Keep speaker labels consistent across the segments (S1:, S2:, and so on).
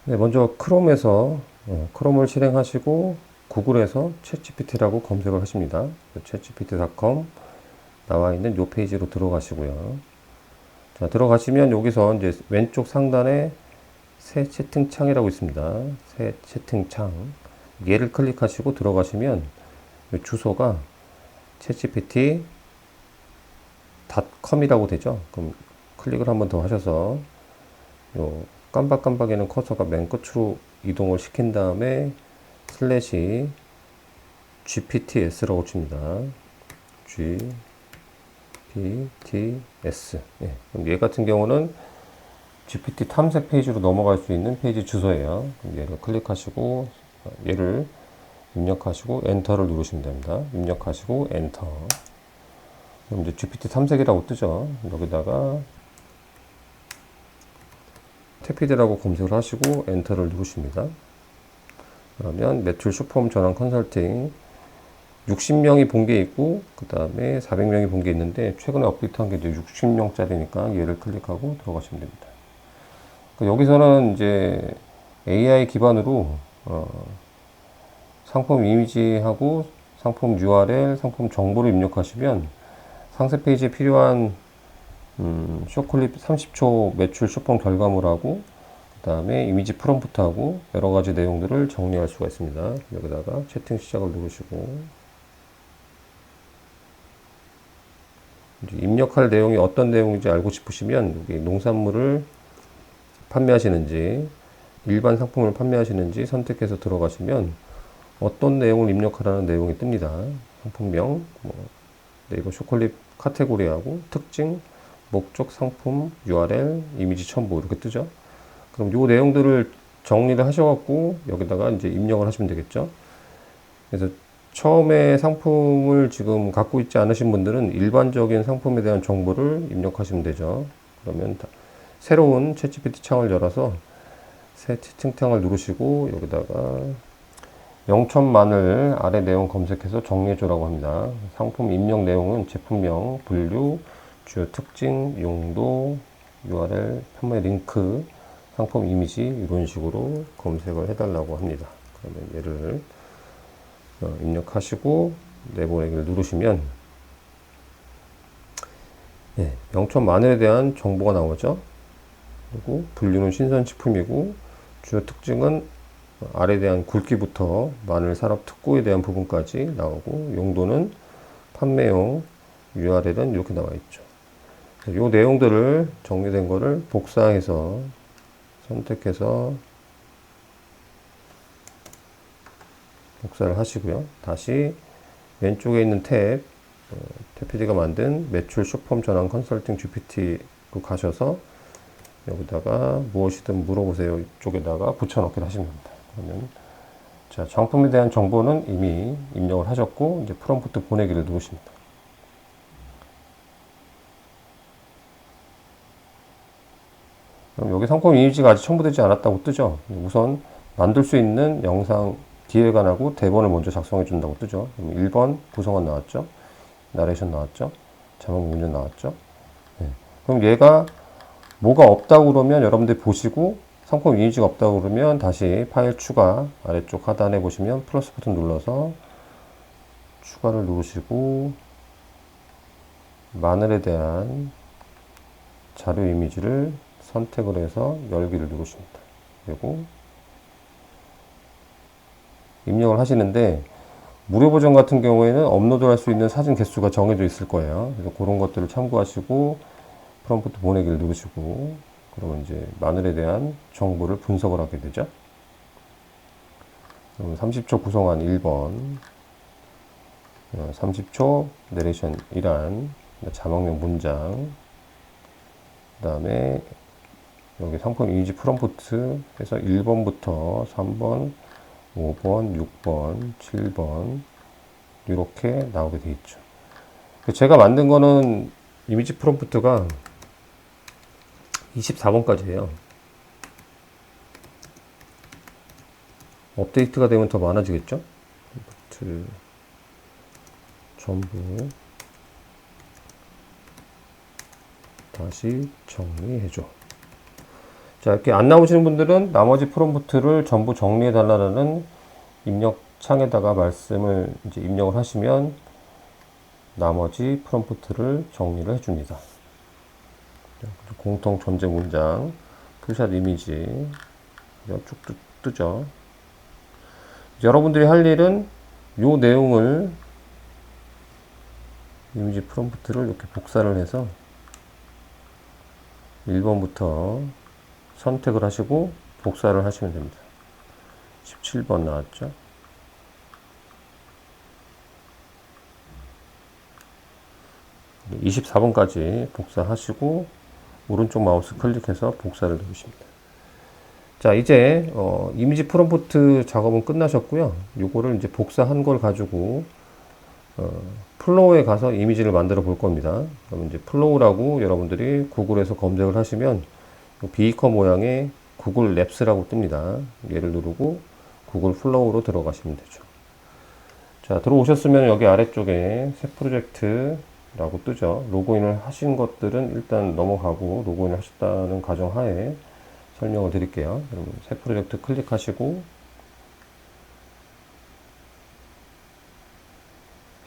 S1: 네, 먼저 크롬에서 크롬을 실행하시고 구글에서 챗GPT라고 검색을 하십니다. chatgpt.com 나와 있는 이 페이지로 들어가시고요. 자, 들어가시면 여기서 이제 왼쪽 상단에 새 채팅창이라고 있습니다. 새 채팅창. 얘를 클릭하시고 들어가시면 이 주소가 chatgpt.com이라고 되죠. 그럼 클릭을 한번 더 하셔서 요 깜박깜박이는 커서가 맨 끝으로 이동을 시킨 다음에 슬래시 gpts라고 칩니다. gpts. 예, 그럼 얘 같은 경우는 GPT 탐색 페이지로 넘어갈 수 있는 페이지 주소예요. 그럼 얘를 클릭하시고 얘를 입력하시고 엔터를 누르시면 됩니다. 입력하시고 엔터. 그럼 이제 GPT 탐색이라고 뜨죠. 여기다가 태피드라고 검색을 하시고 엔터를 누르십니다. 그러면 매출 슈퍼홈 전환 컨설팅 60명이 본 게 있고 그 다음에 400명이 본 게 있는데 최근에 업데이트한 게 이제 60명짜리니까 얘를 클릭하고 들어가시면 됩니다. 여기서는 이제 AI 기반으로 상품 이미지하고 상품 URL, 상품 정보를 입력하시면 상세 페이지에 필요한 쇼클립 30초 매출 슈퍼 결과물하고 그 다음에 이미지 프롬프트하고 여러 가지 내용들을 정리할 수가 있습니다. 여기다가 채팅 시작을 누르시고 이제 입력할 내용이 어떤 내용인지 알고 싶으시면 여기 농산물을 판매하시는지 일반 상품을 판매하시는지 선택해서 들어가시면 어떤 내용을 입력하라는 내용이 뜹니다. 상품명, 네이버 쇼콜릿 카테고리하고 특징, 목적, 상품, URL, 이미지 첨부 이렇게 뜨죠. 그럼 요 내용들을 정리를 하셔갖고 여기다가 이제 입력을 하시면 되겠죠. 그래서 처음에 상품을 지금 갖고 있지 않으신 분들은 일반적인 상품에 대한 정보를 입력하시면 되죠. 그러면 새로운 챗GPT 창을 열어서 새 채팅창을 누르시고 여기다가 영천만을 아래 내용 검색해서 정리해주라고 합니다. 상품 입력 내용은 제품명, 분류, 주요 특징, 용도, URL, 판매 링크, 상품 이미지 이런 식으로 검색을 해달라고 합니다. 그러면 얘를 입력하시고 내보내기를 누르시면 영천 마늘에 대한 정보가 나오죠. 그리고 분류는 신선식품이고 주요 특징은 알에 대한 굵기부터 마늘 산업 특구에 대한 부분까지 나오고 용도는 판매용, URL은 이렇게 나와 있죠. 이 내용들을 정리된 거를 복사해서 선택해서 복사를 하시고요. 다시 왼쪽에 있는 탭, 태피디가 만든 매출 슈퍼홈 전환 컨설팅 GPT로 가셔서 여기다가 무엇이든 물어보세요. 이쪽에다가 붙여넣기를 하시면 됩니다. 그러면 자, 정품에 대한 정보는 이미 입력을 하셨고 이제 프롬프트 보내기를 누르십니다. 그럼 여기 상품 이미지가 아직 첨부되지 않았다고 뜨죠. 우선 만들 수 있는 영상 기획안하고 대본을 먼저 작성해 준다고 뜨죠. 그럼 1번 구성안 나왔죠. 나레이션 나왔죠. 자막 문전 나왔죠. 그럼 얘가 뭐가 없다고 그러면 여러분들 보시고 상품 이미지가 없다고 그러면 다시 파일 추가 아래쪽 하단에 보시면 플러스 버튼 눌러서 추가를 누르시고 마늘에 대한 자료 이미지를 선택을 해서 열기를 누르십니다. 그리고 입력을 하시는데 무료 버전 같은 경우에는 업로드할 수 있는 사진 개수가 정해져 있을 거예요. 그래서 그런 것들을 참고하시고 프롬프트 보내기를 누르시고 그러면 이제 마늘에 대한 정보를 분석을 하게 되죠. 그럼 30초 구성한 1번 30초 내레이션 1안 자막용 문장 그 다음에 여기 상품 이미지 프롬프트 해서 1번부터 3번 5번, 6번, 7번 이렇게 나오게 되어 있죠. 제가 만든 거는 이미지 프롬프트가 24번까지예요. 업데이트가 되면 더 많아지겠죠? 프롬프트 전부 다시 정리해줘. 자, 이렇게 안 나오시는 분들은 나머지 프롬프트를 전부 정리해 달라는 입력 창에다가 말씀을 이제 입력을 하시면 나머지 프롬프트를 정리를 해줍니다. 공통 전제 문장, 풀샷 이미지, 쭉 뜨죠. 여러분들이 할 일은 요 내용을 이미지 프롬프트를 이렇게 복사를 해서 1번부터 선택을 하시고 복사를 하시면 됩니다. 17번 나왔죠. 네, 24번까지 복사하시고 오른쪽 마우스 클릭해서 복사를 누르십니다. 자, 이제 이미지 프롬프트 작업은 끝나셨고요. 요거를 이제 복사한 걸 가지고 플로우에 가서 이미지를 만들어 볼 겁니다. 그럼 이제 플로우라고 여러분들이 구글에서 검색을 하시면 비이커 모양의 구글 랩스라고 뜹니다. 얘를 누르고 구글 플로우로 들어가시면 되죠. 자, 들어오셨으면 여기 아래쪽에 새 프로젝트라고 뜨죠. 로그인을 하신 것들은 일단 넘어가고 로그인을 하셨다는 가정하에 설명을 드릴게요. 그러면 새 프로젝트 클릭하시고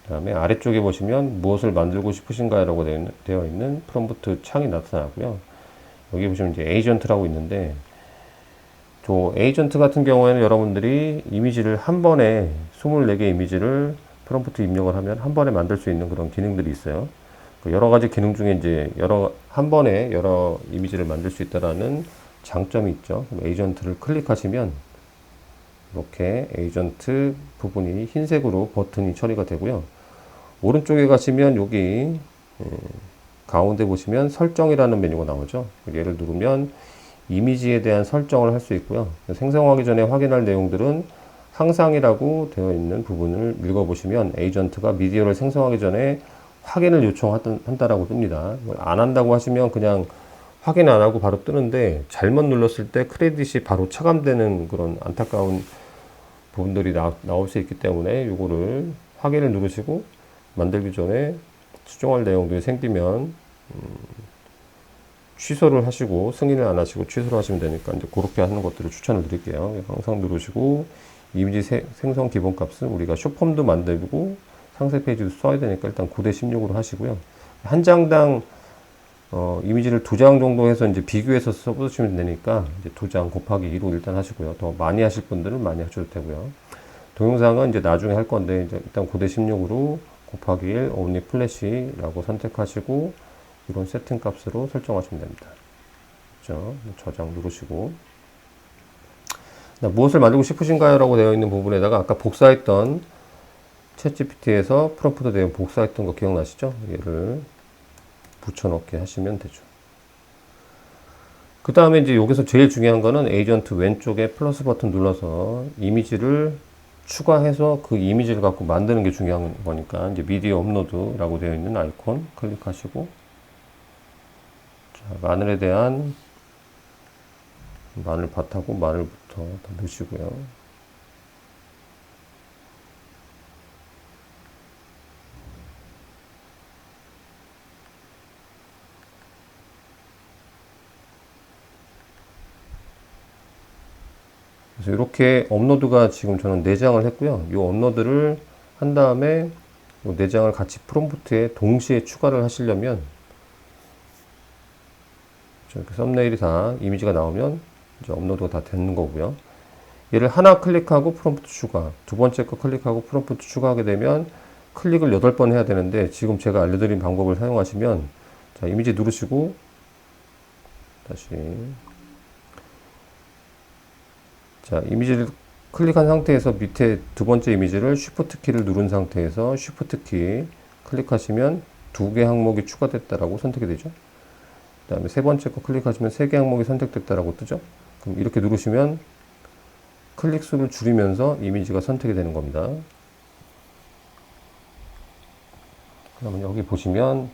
S1: 그 다음에 아래쪽에 보시면 무엇을 만들고 싶으신가요? 라고 되어 있는 프롬프트 창이 나타나고요. 여기 보시면 이제 에이전트라고 있는데 저 에이전트 같은 경우에는 여러분들이 이미지를 한 번에 24개 이미지를 프롬프트 입력을 하면 한 번에 만들 수 있는 그런 기능들이 있어요. 여러 가지 기능 중에 이제 한 번에 여러 이미지를 만들 수 있다라는 장점이 있죠. 에이전트를 클릭하시면 이렇게 에이전트 부분이 흰색으로 버튼이 처리가 되고요. 오른쪽에 가시면 여기 가운데 보시면 설정이라는 메뉴가 나오죠. 얘를 누르면 이미지에 대한 설정을 할 수 있고요. 생성하기 전에 확인할 내용들은 항상이라고 되어 있는 부분을 읽어보시면 에이전트가 미디어를 생성하기 전에 확인을 요청한다라고 뜹니다. 안 한다고 하시면 그냥 확인 안 하고 바로 뜨는데 잘못 눌렀을 때 크레딧이 바로 차감되는 그런 안타까운 부분들이 나올 수 있기 때문에 이거를 확인을 누르시고 만들기 전에 수정할 내용들이 생기면 취소를 하시고 승인을 안 하시고 취소를 하시면 되니까 이제 그렇게 하는 것들을 추천을 드릴게요. 항상 누르시고 이미지 생성 기본값은 우리가 쇼폼도 만들고 상세 페이지도 써야 되니까 일단 9:16으로 하시고요. 한 장당 이미지를 2장 정도 해서 이제 비교해서 써보시면 되니까 이제 2장 곱하기 2로 일단 하시고요. 더 많이 하실 분들은 많이 하셔도 되고요. 동영상은 이제 나중에 할 건데 이제 일단 9:16으로 곱하기 1 only flash라고 선택하시고 이런 세팅 값으로 설정하시면 됩니다. 그렇죠? 저장 누르시고 무엇을 만들고 싶으신가요? 라고 되어 있는 부분에다가 아까 복사했던 챗GPT에서 프롬프트 내용 복사했던 거 기억나시죠? 얘를 붙여넣기 하시면 되죠. 그 다음에 이제 여기서 제일 중요한 거는 에이전트 왼쪽에 플러스 버튼 눌러서 이미지를 추가해서 그 이미지를 갖고 만드는 게 중요한 거니까 이제 미디어 업로드라고 되어 있는 아이콘 클릭하시고 자, 마늘에 대한 마늘밭하고 마늘부터 다 넣으시고요. 그래서 이렇게 업로드가 지금 저는 4장을 했고요. 이 업로드를 한 다음에 이 4장을 같이 프롬프트에 동시에 추가를 하시려면 이렇게 썸네일이 다 이미지가 나오면 이제 업로드가 다 되는 거고요. 얘를 하나 클릭하고 프롬프트 추가, 두 번째 거 클릭하고 프롬프트 추가하게 되면 클릭을 8번 해야 되는데 지금 제가 알려드린 방법을 사용하시면 자, 이미지 누르시고 다시 자, 이미지를 클릭한 상태에서 밑에 두 번째 이미지를 쉬프트 키를 누른 상태에서 쉬프트 키 클릭하시면 2개 항목이 추가됐다라고 선택이 되죠. 그 다음에 세 번째 거 클릭하시면 3개 항목이 선택됐다라고 뜨죠. 그럼 이렇게 누르시면 클릭 수를 줄이면서 이미지가 선택이 되는 겁니다. 그러면 여기 보시면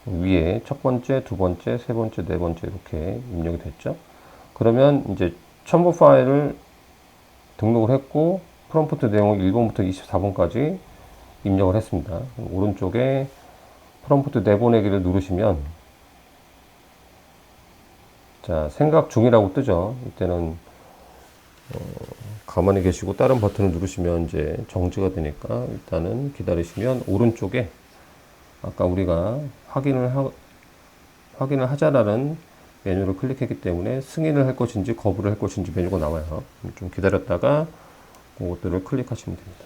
S1: 위에 첫 번째, 두 번째, 세 번째, 네 번째 이렇게 입력이 됐죠. 그러면 이제 첨부 파일을 등록을 했고 프롬프트 내용을 1번부터 24번까지 입력을 했습니다. 오른쪽에 프롬프트 내보내기를 누르시면 자, 생각 중이라고 뜨죠. 이때는 가만히 계시고 다른 버튼을 누르시면 이제 정지가 되니까 일단은 기다리시면 오른쪽에 아까 우리가 확인을 하자라는 메뉴를 클릭했기 때문에 승인을 할 것인지 거부를 할 것인지 메뉴가 나와요. 좀 기다렸다가 그것들을 클릭하시면 됩니다.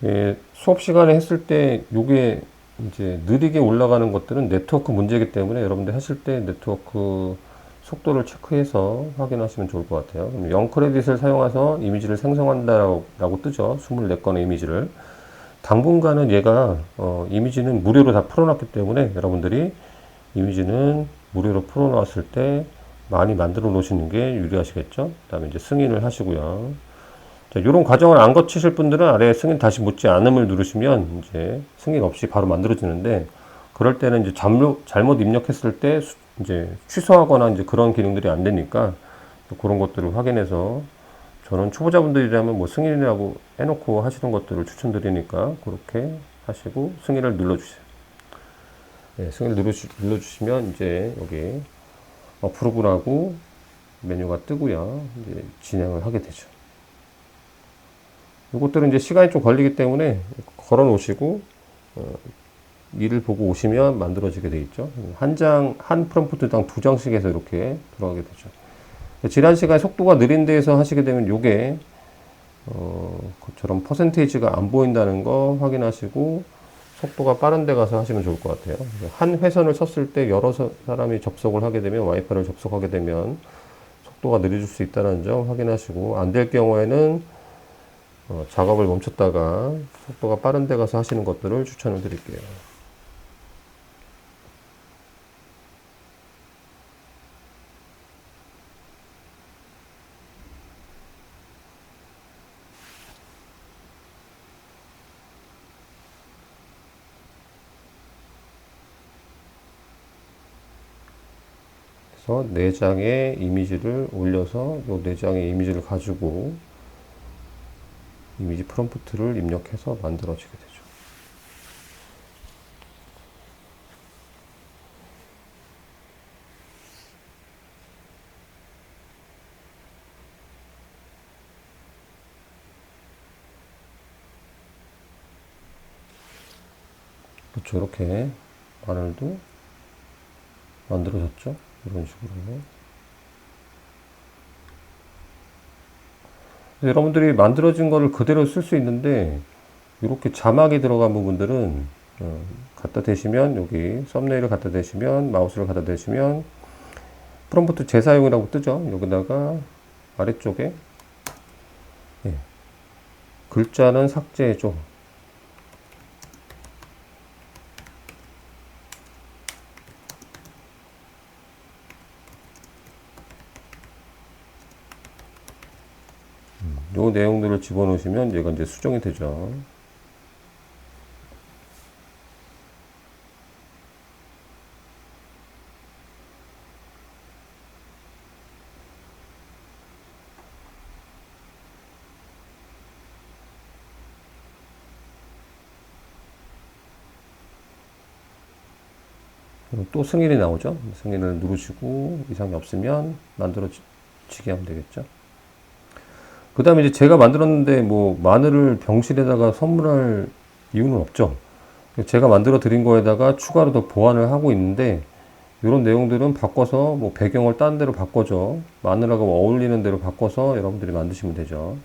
S1: 예, 수업 시간에 했을 때 요게 이제 느리게 올라가는 것들은 네트워크 문제이기 때문에 여러분들 하실 때 네트워크 속도를 체크해서 확인하시면 좋을 것 같아요. 그럼 0크레딧을 사용해서 이미지를 생성한다라고 뜨죠. 24건의 이미지를. 당분간은 얘가 이미지는 무료로 다 풀어놨기 때문에 여러분들이 이미지는 무료로 풀어놨을 때 많이 만들어 놓으시는 게 유리하시겠죠. 그 다음에 이제 승인을 하시고요. 자, 이런 과정을 안 거치실 분들은 아래 승인 다시 묻지 않음을 누르시면 이제 승인 없이 바로 만들어지는데, 그럴 때는 이제 잘못 입력했을 때 이제 취소하거나 이제 그런 기능들이 안 되니까 그런 것들을 확인해서, 저는 초보자분들이라면 뭐 승인이라고 해놓고 하시는 것들을 추천드리니까 그렇게 하시고 승인을 눌러주세요. 네, 승인을 눌러주시면 이제 여기 어프로브라고 메뉴가 뜨고요. 이제 진행을 하게 되죠. 이것들은 이제 시간이 좀 걸리기 때문에 걸어 놓으시고 일을 보고 오시면 만들어지게 돼 있죠. 한 프롬프트당 2장씩 해서 이렇게 들어가게 되죠. 지난 시간에 속도가 느린 데에서 하시게 되면 요게 그처럼 퍼센테이지가 안 보인다는 거 확인하시고 속도가 빠른 데 가서 하시면 좋을 것 같아요. 한 회선을 쳤을 때 여러 사람이 접속을 하게 되면, 와이파이를 접속하게 되면 속도가 느려질 수 있다는 점 확인하시고, 안 될 경우에는 작업을 멈췄다가 속도가 빠른 데 가서 하시는 것들을 추천을 드릴게요. 그래서 4장의 이미지를 올려서 이 4장의 이미지를 가지고 이미지 프롬프트를 입력해서 만들어지게 되죠. 그렇죠. 이렇게 마늘도 만들어졌죠. 이런 식으로. 여러분들이 만들어진 거를 그대로 쓸 수 있는데, 이렇게 자막이 들어간 부분들은 갖다 대시면, 여기 썸네일을 갖다 대시면, 마우스를 갖다 대시면 프롬프트 재사용이라고 뜨죠. 여기다가 아래쪽에 글자는 삭제해줘. 요 내용들을 집어넣으시면 얘가 이제 수정이 되죠. 또 승인이 나오죠. 승인을 누르시고 이상이 없으면 만들어지게 하면 되겠죠. 그 다음에 이제 제가 만들었는데 뭐 마늘을 병실에다가 선물할 이유는 없죠. 제가 만들어 드린 거에다가 추가로 더 보완을 하고 있는데, 이런 내용들은 바꿔서 뭐 배경을 딴 데로 바꿔줘. 마늘하고 어울리는 대로 바꿔서 여러분들이 만드시면 되죠.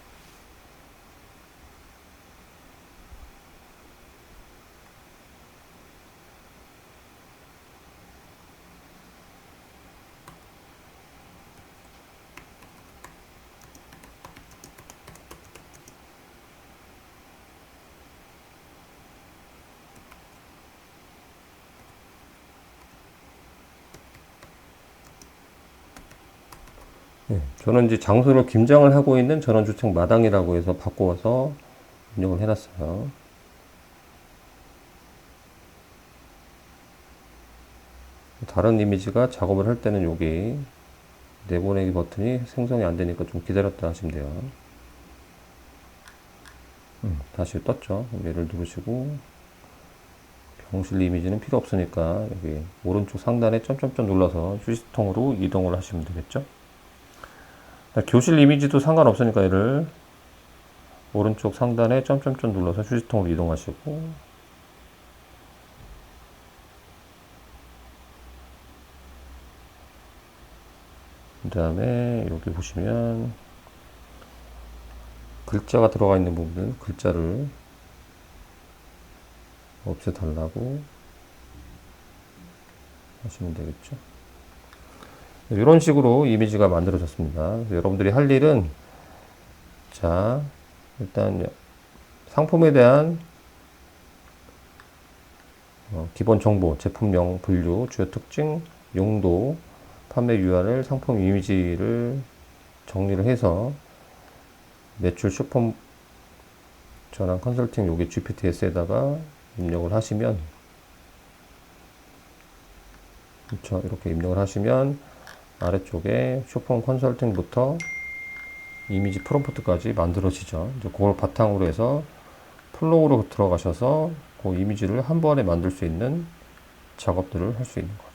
S1: 저는 이제 장소를 김장을 하고 있는 전원주택 마당이라고 해서 바꿔서 입력을 해놨어요. 다른 이미지가 작업을 할 때는 여기 내보내기 버튼이 생성이 안 되니까 좀 기다렸다 하시면 돼요. 다시 떴죠. 얘를 누르시고 병실 이미지는 필요 없으니까 여기 오른쪽 상단에 점점점 눌러서 휴지통으로 이동을 하시면 되겠죠. 교실 이미지도 상관없으니까 얘를 오른쪽 상단에 점점점 눌러서 휴지통으로 이동하시고, 그 다음에 여기 보시면 글자가 들어가 있는 부분은 글자를 없애달라고 하시면 되겠죠. 이런 식으로 이미지가 만들어졌습니다. 여러분들이 할 일은, 자, 일단 상품에 대한 기본 정보, 제품명, 분류, 주요 특징, 용도, 판매 URL, 상품 이미지를 정리를 해서 매출 슈퍼 전환 컨설팅 여기 GPTS에다가 입력을 하시면, 그렇죠. 이렇게 입력을 하시면 아래쪽에 슈퍼 컨설팅부터 이미지 프롬프트까지 만들어지죠. 이제 그걸 바탕으로 해서 플로우로 들어가셔서 그 이미지를 한 번에 만들 수 있는 작업들을 할 수 있는 거예요.